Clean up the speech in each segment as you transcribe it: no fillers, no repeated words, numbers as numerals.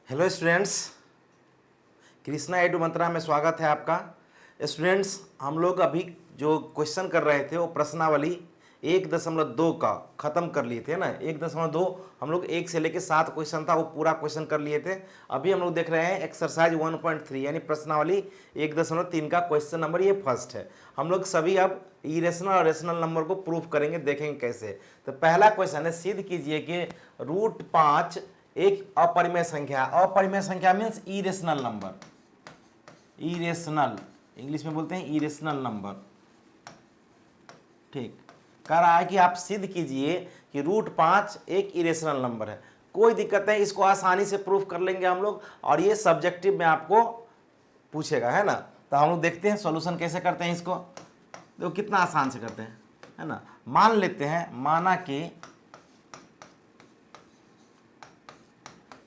Hello students, Krishna एडु मंत्रा में स्वागत है आपका। स्टूडेंट्स, हम लोग अभी जो क्वेश्चन कर रहे थे वो प्रश्नावली 1.2 का ख़त्म कर लिए थे ना। 1.2 हम लोग 1 से लेके 7 क्वेश्चन था, वो पूरा क्वेश्चन कर लिए थे। अभी हम लोग देख रहे हैं एक्सरसाइज 1.3 यानी प्रश्नावली 1.3 का क्वेश्चन नंबर ये फर्स्ट है। हम लोग सभी अब इरेशनल और रेशनल नंबर को प्रूफ करेंगे, देखेंगे कैसे। तो पहला क्वेश्चन है, सिद्ध कीजिए कि √5 एक अपरिमेय संख्या। अपरिमेय संख्या means irrational number. Irrational English में बोलते हैं इरेशनल नंबर। ठीक, कह रहा है कि आप सिद्ध कीजिए कि √5 एक इरेशनल नंबर है। कोई दिक्कत नहीं, इसको आसानी से प्रूफ कर लेंगे हम लोग, और ये सब्जेक्टिव में आपको पूछेगा, है ना। तो हम लोग देखते हैं सॉल्यूशन कैसे करते हैं इसको। देखो कितना आसान से करते हैं, है ना। मान लेते हैं, माना कि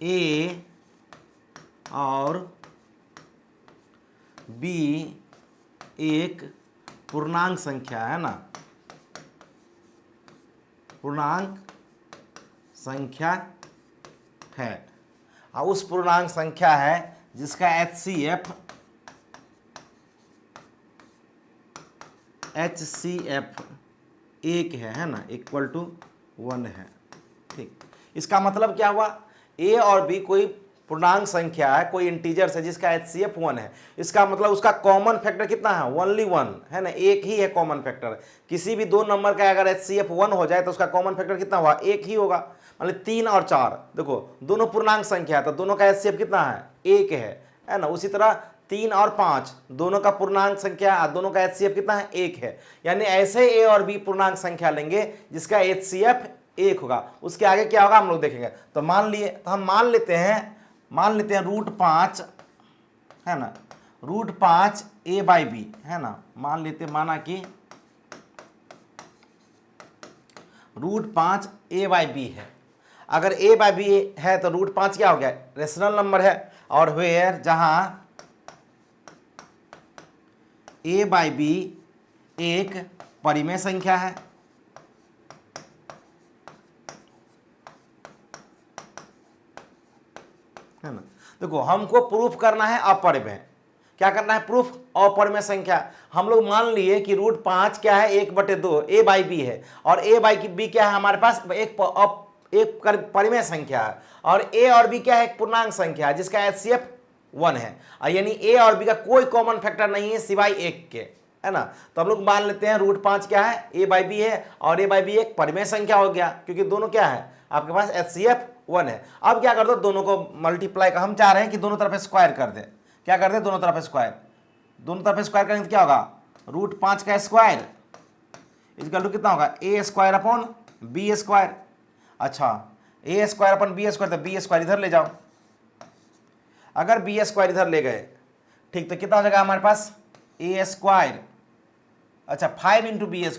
ए और बी एक पूर्णांक संख्या है ना, पूर्णांक संख्या है, और उस पूर्णांक संख्या है जिसका HCF 1 है ना, =1 है। ठीक, इसका मतलब क्या हुआ, ए और बी कोई पूर्णांक संख्या है, कोई इंटीजर है जिसका HCF 1 है। इसका मतलब उसका कॉमन फैक्टर कितना है, ओनली 1 है ना, एक ही है कॉमन फैक्टर। किसी भी दो नंबर का अगर HCF 1 हो जाए तो उसका कॉमन फैक्टर कितना हुआ, एक ही होगा। मतलब 3 और 4, देखो दोनों पूर्णांक संख्या है तो दोनों का HCF कितना है, 1 है ना। उसी तरह 3 और 5 दोनों का पूर्णांक संख्या, दोनों का HCF कितना है, 1 है। यानी ऐसे ए और बी पूर्णांक संख्या लेंगे जिसका HCF 1 होगा। उसके आगे क्या होगा हम लोग देखेंगे। तो मान लिए, तो हम मान लेते हैं √5 है ना, √5 A/B है ना। मान लेते, माना कि √5 A/B है। अगर A/B है तो √5 क्या हो गया, रेशनल नंबर है। और वेयर जहां A/B एक परिमेय संख्या है, है ना। देखो हमको प्रूफ करना है अपरिमेय। क्या करना है, प्रूफ अपरिमेय संख्या। हम लोग मान लिए कि √5 क्या है, 1/2 A/B है, और A/B क्या है हमारे पास, एक परिमेय संख्या है। और A और B क्या है, एक पूर्णांक संख्या है जिसका HCF 1 है। यानी A और B का कोई कॉमन फैक्टर नहीं है सिवाय 1 के, है ना। तो हम लोग मान लेते हैं √5 क्या है, A/B है, और A/B एक परिमेय संख्या हो गया, क्योंकि दोनों क्या है आपके पास HCF 1 है। अब क्या कर दो, दोनों को मल्टीप्लाई का, हम चाह रहे हैं कि दोनों तरफ स्क्वायर कर दे। क्या कर दे, दोनों तरफ स्क्वायर। दोनों तरफ स्क्वायर करेंगे तो क्या होगा, √5 का स्क्वायर = कितना होगा, A²/B²। अच्छा, A²/B², तो B² इधर ले जाओ। अगर B² इधर ले गए, ठीक, तो कितना हो जाएगा हमारे पास, A²। अच्छा, 5 × B²,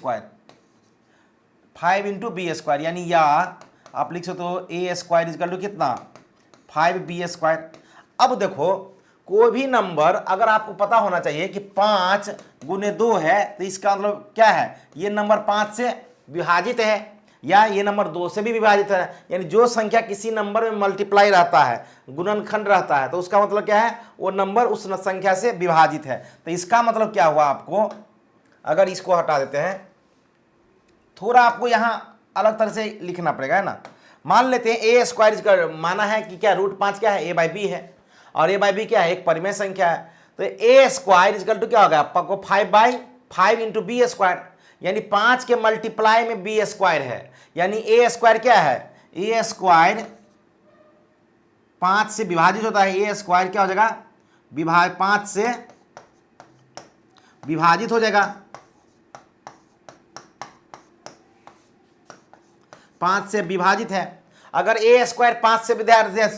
5 × B², यानी या आप लिख सकते हो A² = कितना, 5B²। अब देखो कोई भी नंबर अगर आपको पता होना चाहिए कि 5 × 2 है, तो इसका मतलब क्या है, ये नंबर 5 से विभाजित है, या ये नंबर 2 से भी विभाजित है। यानी जो संख्या किसी नंबर में मल्टीप्लाई रहता है, गुणनखंड रहता है, तो उसका मतलब क्या है, वो नंबर उस संख्या से विभाजित है। तो इसका मतलब क्या हुआ, आपको अगर इसको हटा देते हैं, थोड़ा आपको यहाँ अलग तरह से लिखना पड़ेगा, है ना। मान लेते हैं A² माना है कि क्या, √5 क्या है, A/B है, और A/B क्या है, एक परिमेय संख्या है। तो A² क्या होगा आपको, 5/5 × B², यानी 5 के मल्टीप्लाई में B² है। यानी A² क्या है, A² 5 से विभाजित होता है, A² क्या हो जाएगा, 5 से विभाजित हो जाएगा, 5 से विभाजित है। अगर A² 5 से विभाजित,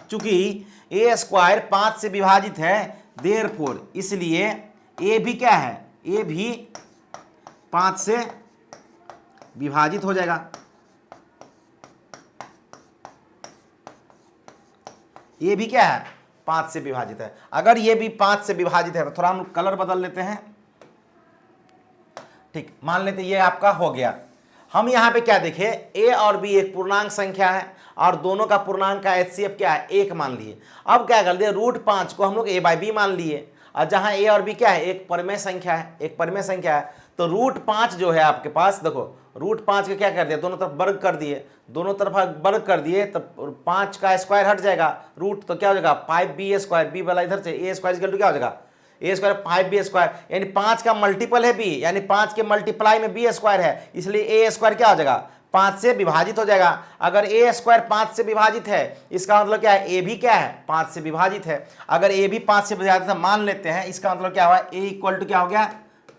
चूंकि A² 5 से विभाजित है, देयरफॉर इसलिए A भी क्या है, A भी 5 से विभाजित हो जाएगा। ये भी क्या है, 5 से विभाजित है। अगर ये भी 5 से विभाजित है तो थोड़ा हम कलर बदल लेते हैं। ठीक, मान लेते ये आपका हो गया। हम यहाँ पे क्या देखे, ए और बी एक पूर्णांक संख्या है और दोनों का पूर्णांक का HCF क्या है, 1 मान लिए। अब क्या कर दिए, √5 को हम लोग a/b मान लिए, और जहाँ ए और बी क्या है, एक परिमेय संख्या है, एक परिमेय संख्या है, तो √5 जो है आपके पास, देखो √5 का क्या कर दिया, दोनों तरफ वर्ग कर दिए, दोनों तरफ वर्ग कर दिए, तो 5 का स्क्वायर हट जाएगा, रूट तो क्या हो जाएगा 5b², बी वाला इधर से a² क्या हो जाएगा a² 5b², यानी 5 का मल्टीपल है b, यानी 5 के मल्टीप्लाई में b² है, इसलिए a² क्या हो जाएगा 5 से विभाजित हो जाएगा। अगर a² 5 से विभाजित है, इसका मतलब क्या है, a भी क्या है 5 से विभाजित है। अगर a भी 5 से विभाजित है मान लेते हैं, इसका मतलब क्या हुआ, a क्या हो गया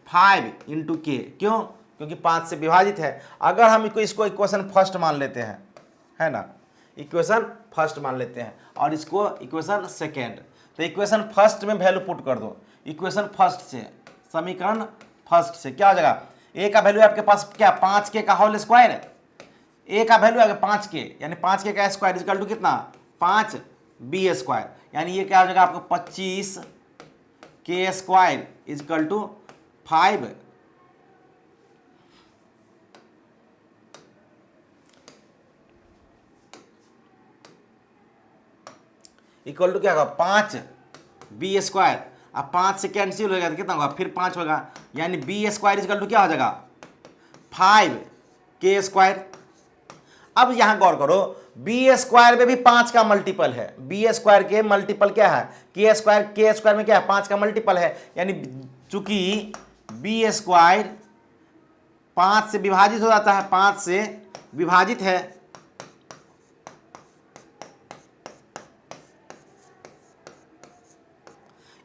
5 × k, क्यों, क्योंकि 5 से विभाजित है। अगर हम इसको इक्वेशन फर्स्ट मान लेते हैं, है ना, इक्वेशन फर्स्ट मान लेते हैं और इसको इक्वेशन सेकेंड, तो इक्वेशन फर्स्ट में वैल्यू पुट कर दो, इक्वेशन फर्स्ट से, समीकरण फर्स्ट से क्या हो जाएगा, a का वैल्यू आपके पास क्या 5k का होल स्क्वायर है, a का वैल्यू है 5k, यानी 5k का स्क्वायर इक्वल टू कितना 5b², यानी ये क्या हो जाएगा आपको 25k² equal to 5 equal to क्या होगा 5b², अब 5 से कैंसिल होगा तो कितना होगा, फिर 5 होगा, यानी b² इक्वल टू क्या हो जाएगा 5k²। अब यहां गौर करो, b² में भी 5 का मल्टीपल है, b² के मल्टीपल क्या है k² में क्या है 5 का मल्टीपल है, यानी चूंकि b² 5 से विभाजित हो जाता है, 5 से विभाजित है,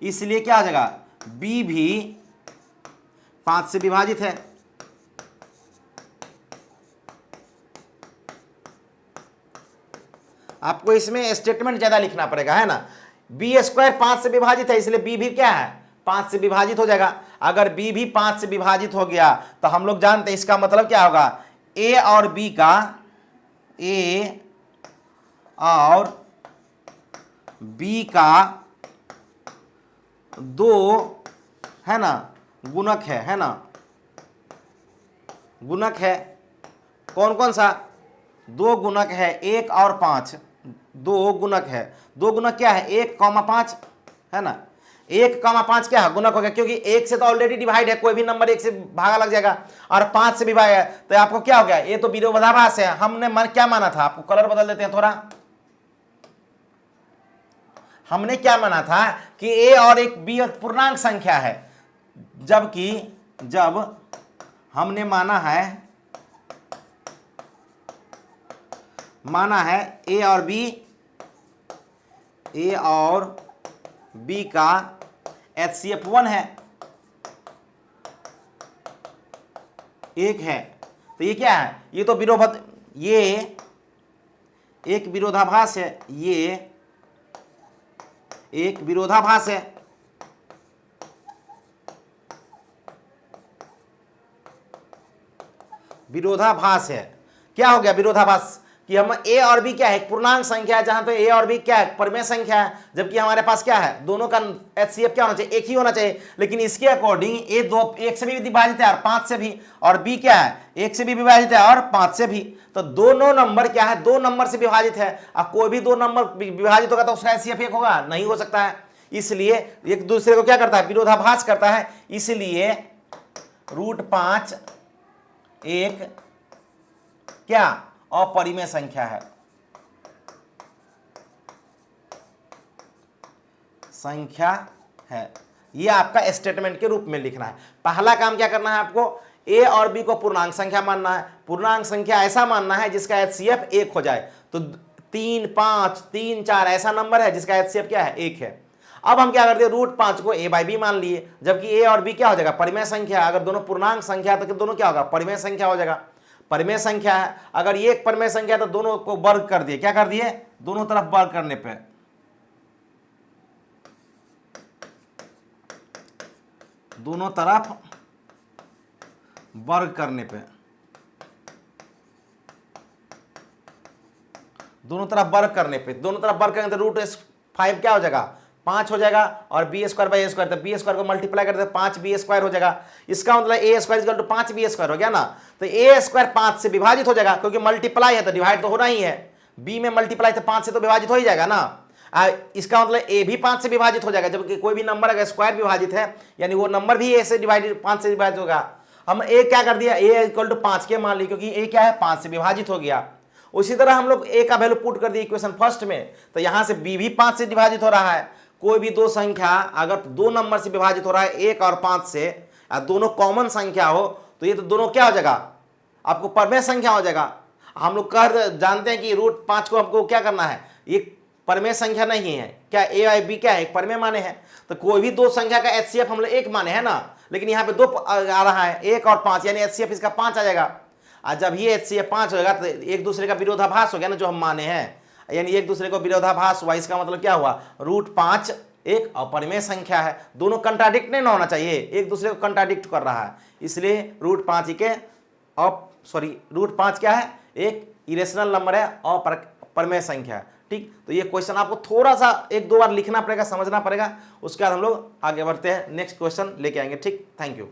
इसलिए क्या आ जाएगा b भी 5 से विभाजित है। आपको इसमें स्टेटमेंट ज्यादा लिखना पड़ेगा, है ना, b² 5 से विभाजित है, इसलिए b भी क्या है 5 से विभाजित हो जाएगा। अगर b भी 5 से विभाजित हो गया तो हम लोग जानते हैं इसका मतलब क्या होगा, a और b का दो, है ना, गुणक है ना, गुणक है, कौन कौन सा, 2 गुणक है 1 और 5, 2 गुणक है, 2 गुणक क्या है 1,5, है ना, 1,5 क्या है गुणक हो गया, क्योंकि 1 से तो ऑलरेडी डिवाइड है, कोई भी नंबर 1 से भागा लग जाएगा, और 5 से विभाजित है, तो आपको क्या हो गया, ये तो विरोधाभास है। हमने क्या माना था, आपको कलर बदल देते हैं थोड़ा, हमने क्या माना था कि a और एक b पूर्णांक संख्या है, जबकि जब हमने माना है a और b का HCF 1 है, 1 है, तो ये क्या है, ये तो ये एक विरोधाभास है, ये एक विरोधाभास है। विरोधाभास है, क्या हो गया विरोधाभास, कि हम a और b क्या है पूर्णांक संख्या है, जहां तो a और b क्या है परिमेय संख्या है, जबकि हमारे पास क्या है दोनों का HCF क्या होना चाहिए, एक ही होना चाहिए, लेकिन इसके अकॉर्डिंग a 1 से भी विभाजित है और 5 से भी, और b क्या है 1 से भी विभाजित है और 5 से भी, तो दोनों नंबर क्या है 2 नंबर से विभाजित है। अब कोई भी 2 नंबर विभाजित होगा तो उसका HCF 1 होगा, नहीं हो सकता है, इसलिए एक दूसरे को क्या करता है विरोधाभास करता है, इसलिए √5 एक क्या अपरिमेय संख्या है, ये आपका स्टेटमेंट के रूप में लिखना है। पहला काम क्या करना है आपको, a और b को पूर्णांक संख्या मानना है, पूर्णांक संख्या ऐसा मानना है जिसका HCF 1 हो जाए, तो 3, 5, 3, 4 ऐसा नंबर है जिसका HCF क्या है 1 है। अब हम क्या करते हैं √5 को a/b मान लिए, जबकि a और b क्या हो जाएगा परिमेय संख्या, अगर दोनों पूर्णांक संख्या तो दोनों क्या होगा परिमेय संख्या हो जाएगा, परिमेय संख्या है, अगर ये एक परिमेय संख्या तो दोनों को वर्ग कर दिए, क्या कर दिए दोनों तरफ वर्ग करने पे, दोनों तरफ वर्ग करने पे, दोनों तरफ वर्ग करने पे, दोनों तरफ वर्ग करेंगे तो √5 क्या हो जाएगा 5 हो जाएगा और B square by A square, तो बी स्क्वायर को मल्टीप्लाई करते हैं 5b² हो जाएगा। इसका मतलब ए स्क्वायर इक्वल टू 5b² हो गया ना। तो ए स्क्वायर 5 से विभाजित हो जाएगा, क्योंकि मल्टीप्लाई है तो डिवाइड तो होना ही है। बी में मल्टीप्लाई तो 5 से तो विभाजित हो ही जाएगा ना। इसका मतलब ए भी 5 से विभाजित हो जाएगा, जबकि कोई भी नंबर अगर स्क्वायर विभाजित है यानी वो नंबर भी ए से डिवाइडेड 5 से विभाजित होगा। हम ए क्या कर दिया, ए इक्वल टू 5 के मान ली, क्योंकि ए क्या है 5 से विभाजित हो गया। उसी तरह हम लोग ए का वैल्यू पुट कर दिए इक्वेशन फर्स्ट में, तो यहां से बी भी 5 से विभाजित हो रहा है। कोई भी दो संख्या अगर दो नंबर से विभाजित हो रहा है 1 और 5 से, दोनों कॉमन संख्या हो तो ये तो दोनों क्या हो जाएगा, आपको परमेय संख्या हो जाएगा। हम लोग जानते हैं कि √5 को हमको क्या करना है, ये परमेय संख्या नहीं है क्या, ए और बी क्या है, एक परमेय माने हैं। तो कोई भी दो संख्या का HCF हम लोग एक माने है ना, लेकिन यहाँ पे दो आ रहा है 1 और 5, यानी HCF इसका 5 आ जाएगा। और जब ये HCF 5 होगा तो एक दूसरे का विरोधाभास हो गया ना, जो हम माने हैं, यानी एक दूसरे को विरोधाभास हुआ। इसका मतलब क्या हुआ, √5 एक अपरिमेय संख्या है। दोनों कंट्राडिक्ट नहीं होना चाहिए, एक दूसरे को कंट्राडिक्ट कर रहा है, इसलिए √5 के √5 क्या है, एक इरेशनल नंबर है, अपरिमेय संख्या है। ठीक, तो ये क्वेश्चन आपको थोड़ा सा 1-2 बार लिखना पड़ेगा, समझना पड़ेगा, उसके बाद हम लोग आगे बढ़ते हैं, नेक्स्ट क्वेश्चन लेके आएंगे। ठीक, थैंक यू।